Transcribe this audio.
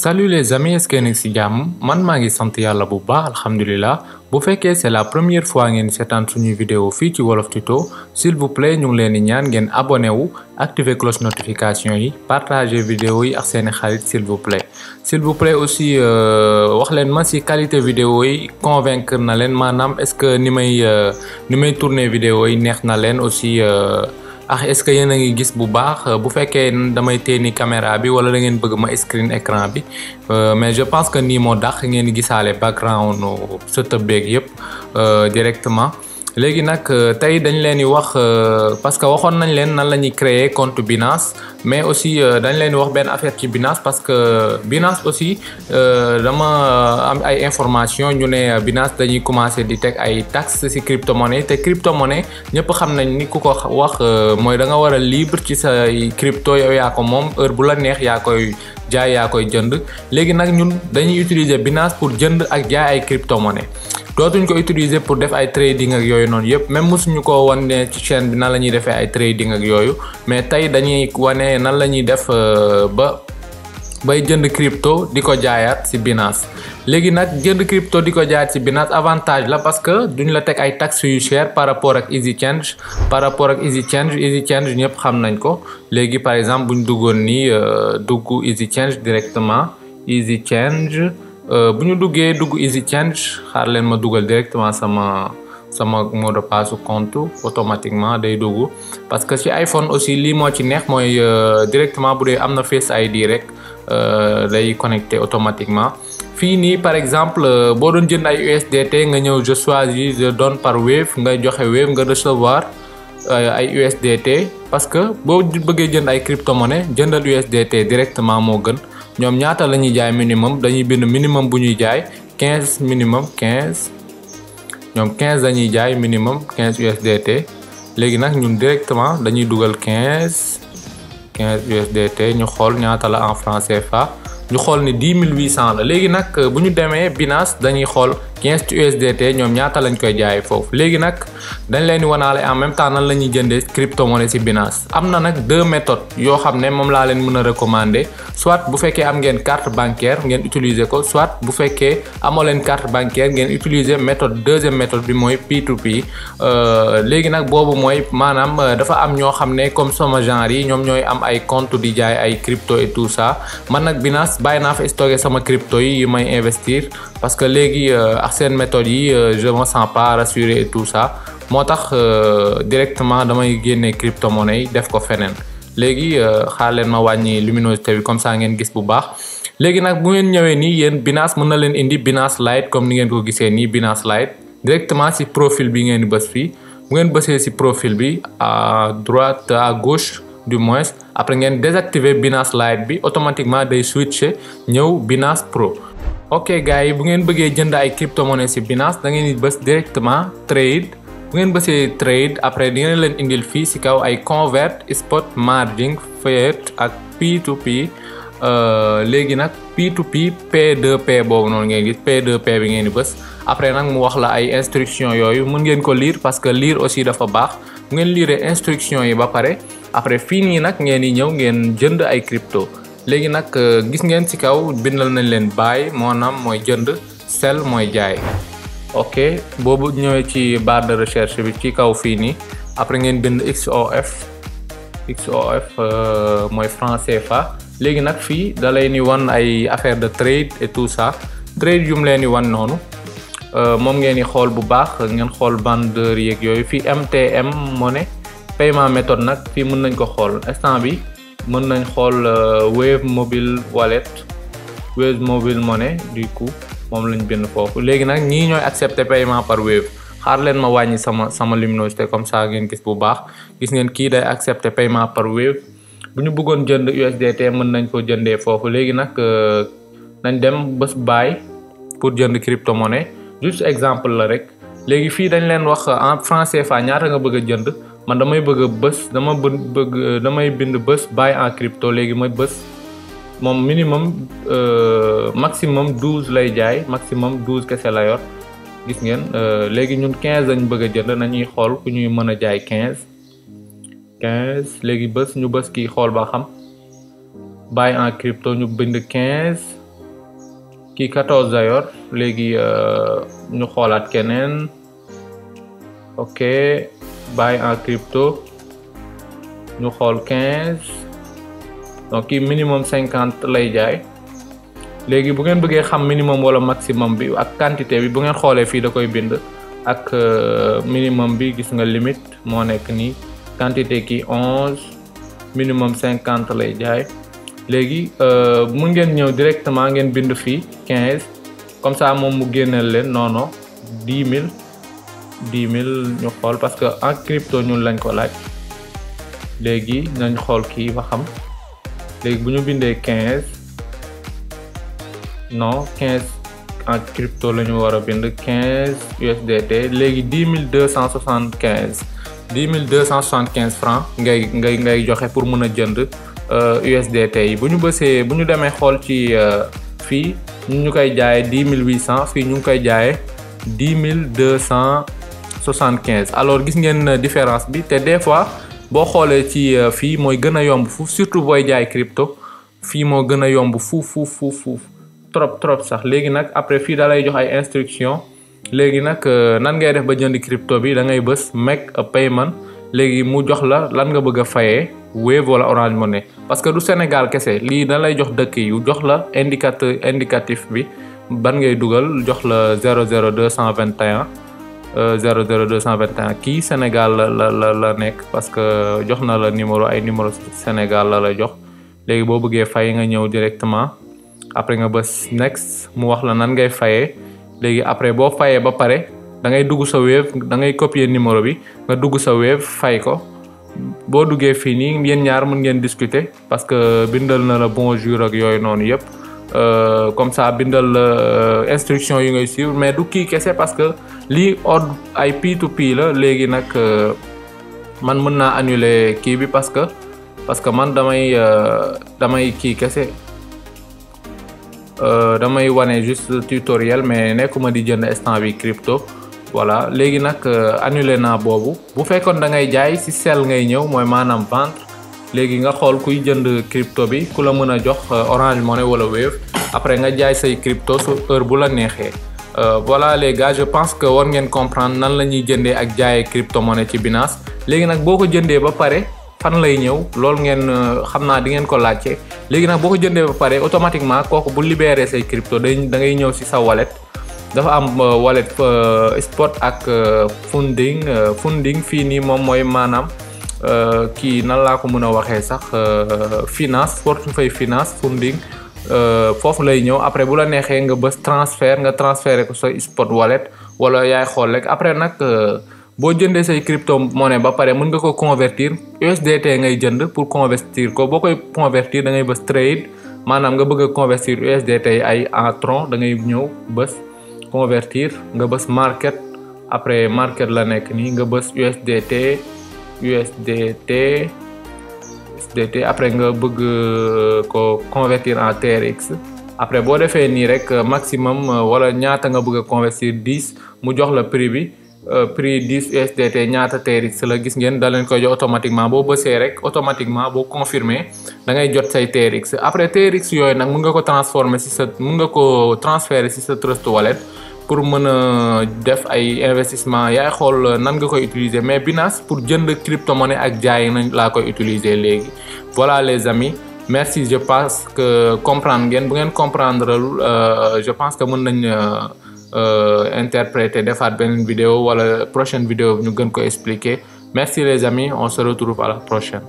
Salut les amis, est-ce que yéen a ngi si jàmm man maa ngi sant yàlla bu baax alhamdulilah bu fekkee c'est la première fois ngeen seetaan suñuy vidéo fii ci Wolof Tuto s'il vous plaît ñu ngi leen di ñaan ngeen abonné wu activer cloche notification yi partager vidéo yi ak seeni xarit s'il vous plaît aussi wax leen ma si qualité vidéo yi convaincre na leen maanaam est-ce que ni may tourner vidéo yi neex na leen aussi est-ce que yéen a ngi gis bu baax bu fekkee damay teeni caméra bi wala da ngeen bëgg ma screen écran bi mais je pense que nii moo dàq ngeen gisaale background setup beeg yëpp directement léegi nag tey dañ leen di wax parce que waxoon nañ leen nan la ñuy créer compte Binance mais aussi dañ leen di wax benn affaire ci Binance parce que Binance aussi dama am ay information ñu ne Binance dañuy commencer di teg ay taxes ci crypto-monnaie te crypto-monnaie ñëpp xam nañ ni ku ko wax mooy da nga war a libre ci sa crypto yow yaa ko moom heure bu la neex yaa koy jaay yaa koy jënd léegi nag ñun dañuy utiliser Binance pour jënd ak jaay ay crypto-monnaie dootuñ ko utiliser pour def ay trading ak yooyu noonu yëpp même mosuñu ko wane ci chaîne bi nan la ñuy defee ay trading ak yooyu mais tey dañuy wane nan la ñuy def bay jënd crypto di ko jaayaat ci Binance léegi nag jënd crypto di ko jaayaat ci Binance avantage la parce que duñ la teg ay taxes yu cher par rapport ak EasyChange EasyChange ñëpp xam nañ ko léegi par exemple buñ duggoon nii dugg EasyChange directement EasyChange bu ñu dugg EasyChange xaar leen ma dugal directement sama mot de passe compte automatiquement day dugg parce que ci iPhone aussi lii moo ci neex mooy directement bu dee am na Face ID rek day connecté automatiquement fii nii par exemple boo doon jënd ay USDT nga ñëw je choisis je donne par Wave nga joxe Wave nga recevoir ay USDT parce que boo bëggee jënd ay crypto-monnaie jëndal USDT directement moo gën ñoom ñaata la ñuy jaay minimum dañuy bind minimum bu ñuy jaay 15 minimum 15 ñoom 15 dañuy jaay minimum 15 USDT léegi nag ñun directement dañuy dugal 15 USDT ñu xool ñaata la en franc CFA ñu xool ni 10 800 la léegi nag bu ñu demee Binance dañuy xool 15 USDT ñoom ñaata lañ koy jaay foofu léegi nag dañ leen di wanaale en même temps nan la ñuy jëndee crypto-monnaie ci Binance am na nag deux méthodes yoo xam ne moom laa leen mën a recommander soit bu fekkee am ngeen carte bancaire ngeen utiliser ko soit bu fekkee amoo leen carte bancaire ngeen utiliser deuxième méthode bi mooy P2P léegi nag boobu mooy maanaam dafa am ñoo xam ne comme sama genre yi ñoom ñooy am ay compte di jaay ay crypto et tout ça man nag Binance bàyyi naa fa stocké sama crypto yi may investir parce que léegi ak seen méthode yi je me sens pas rassuré et tout ça moo tax directement damay génne crypto-monnaie yi def ko feneen léegi xaar leen ma wàññi luminosité bi comme ça ngeen gis bu baax léegi nag bu ngeen ñëwee nii yéen Binance mën na leen indi Binance Lite comme ni ngeen ko gisee nii Binance Lite directement ci profil bi ngeen di bës fii bu ngeen bësee ci profil bi à droite à gauche du moins après ngeen désactiver Binance Lite bi automatiquement day switcher ñëw Binance Pro. ok gars yi bu ngeen bëggee jënd ay crypto-monnaie ci Binance da ngeen di bës directement trade bu ngeen bësee trade après di ngeen leen indil fii ci kaw ay convert spot margin fiat ak P2P léegi nag P2P P2P boobu noonu ngeen gis P2P bi ngeen di bës après nag mu wax la ay instructions yooyu mën ngeen ko lire parce que lire aussi dafa baax bu ngeen lire instructions yi ba pare après fii nii nag ngeen di ñëw ngeen jënd ay crypto léegi nag gis ngeen ci kaw bindal nañ leen buy maanaam mooy jënd sell mooy jaay ok boobu ñëwee ci barre de recherche bi ci kaw fii nii après ngeen bind XOF mooy franc CFA léegi nag fii da lay ni wan ay affaire de trade et tout ça trade yu mu leen di wan noonu moom ngeen di xool bu baax ngeen xool vendeur yeeg yooyu fii MTM monnaie paiement méthode nag fii mën nañ ko xool instant bi mën nañ xool Wave mobile wallet Wave mobile money du coup moom lañ bind foofu léegi nag ñii ñooy accepter paiement par Wave xaar leen ma wàññi sama luminosité comme ça ngeen gis bu baax gis ngeen kii day accepter paiement par Wave bu ñu bëggoon jënd USDT mën nañ ko jëndee foofu léegi nag nañ dem bés buy pour jënd crypto-monnaie juste exemple la rek léegi fii dañ leen wax en franc CFA ñaata nga bëgg a jënd man damay bëgg a bës damay bind bës buy en crypto léegi ma bës moom minimum maximum 12 lay jaay maximum 12 kese la yor gis ngeen léegi ñun 15 lañ bëgg a jënd nañuy xool ku ñuy mën a jaay 15 léegi bës ñu bës kii xool ba xam buy en crypto ñu bind 15 kii 14 la yor léegi ñu xoolaat keneen ok buy en crypto ñu xool 15 donc kii minimum 50 lay jaay léegi bu ngeen bëggee xam minimum wala maximum bi ak quantité bi bu ngeen xoolee fii da koy bind ak minimum bi gis nga limite moo nekk nii quantité ki 11 minimum 50 lay jaay léegi mun ngeen ñëw directement ngeen bind fii 15 comme ça moom mu génneel leen non 10 000 ñu xool parce que en crypto ñun lañ ko laaj léegi nañ xool kii ba xam léegi bu ñu bindee 15 non 15 en crypto la ñu war a bind 15 USDT léegi 10 275 francs ngay joxe pour mën a jënd USDT yi bu ñu demee xool ci fii ñu koy jaayee 10 800 fii ñu ngi koy jaayee 10 275 alors gis ngeen différence bi te des fois boo xoolee ci fii mooy gën a yomb fuuf surtout booy jaay crypto fii moo gën a yomb fuuf trop sax léegi nag après fii da lay jox ay instruction léegi nag nan ngay def ba jënd crypto bi da ngay bës make a payment léegi mu jox la lan nga bëgg a fayee Wave wala Orange Money parce que du Sénégal kese lii da lay jox dëkk yu jox la indicatif bi ban ngay dugal jox la 00221 00221 kii Sénégal la nekk parce que jox na la numéro Sénégal la jox léegi boo bëggee fay nga ñëw directement après nga bës next mu wax la nan ngay fayee léegi après boo fayee ba pare da ngay dugg sa Wave da ngay copier numéro bi nga dugg sa Wave fay ko boo duggee fii nii yéen ñaar mën ngeen discuter parce que bindal na la bonjour ak yooyu noonu yëpp comme ça bindal la instruction yi ngay suivre mais du kii kese parce que lii ordre ay P2P la léegi nag man mën naa annuler kii bi parce que man damay kii kese damay wane juste tutoriel mais nekkuma di jënd instant bi crypto voilà léegi nag annulé naa boobu bu fekkoon da ngay jaay ci sell ngay ñëw mooy maanaam vendre léegi nga xool kuy jënd crypto bi ku la mën a jox Orange Money wala Wave après nga jaay say crypto su heure bu la neexee voilà les gars je pense que war ngeen comprendre nan la ñuy jëndee ak jaayee crypto monnaie ci Binance léegi nag boo ko jëndee ba pare fan lay ñëw loolu ngeen xam naa di ngeen ko laajte léegi nag boo ko jëndee ba pare automatiquement kooku bu libéré say crypto da ngay ñëw ci sa wallet dafa am wallet spot ak funding fii nii moom mooy maanaam kii nan laa ko mën a waxee sax finance portefeuille finance funding foofu lay ñëw après bu la neexee nga bës transfert nga transféré ko sa spot wallet wala yaay xool rek après nag boo jëndee say crypto monnaie ba pare mën nga ko convertir USDT ngay jënd pour convertir ko boo koy convertir da ngay bës trade maanaam nga bëgg a convertir USDT ay en Tron da ngay ñëw bës convertir nga bës market après market la nekk nii nga bës USDT après nga bëgg ko convertir en TRX après boo defee nii rek maximum wala ñaata nga bëgg a convertir 10 mu jox la prix bi prix 10 USDT ñaata TRX la gis ngeen da leen koy jox automatiquement boo bësee rek automatiquement boo confirmer da ngay jot say TRX après TRX yooyu nag mën nga ko transformer mën nga ko transférer ci sa Trust Wallet pour mën a def ay investissement yaay xool nan nga koy utiliser mais Binance pour jënd crypto-monnaie ak jaay nañ laa koy utiliser léegi voilà les amis merci je pense que comprendre ngeen bu ngeen comprendre je pense que mën nañ interpréter defaat beneen vidéo wala prochaine vidéo ñu gën ko expliquer merci les amis on se retrouve à la prochaine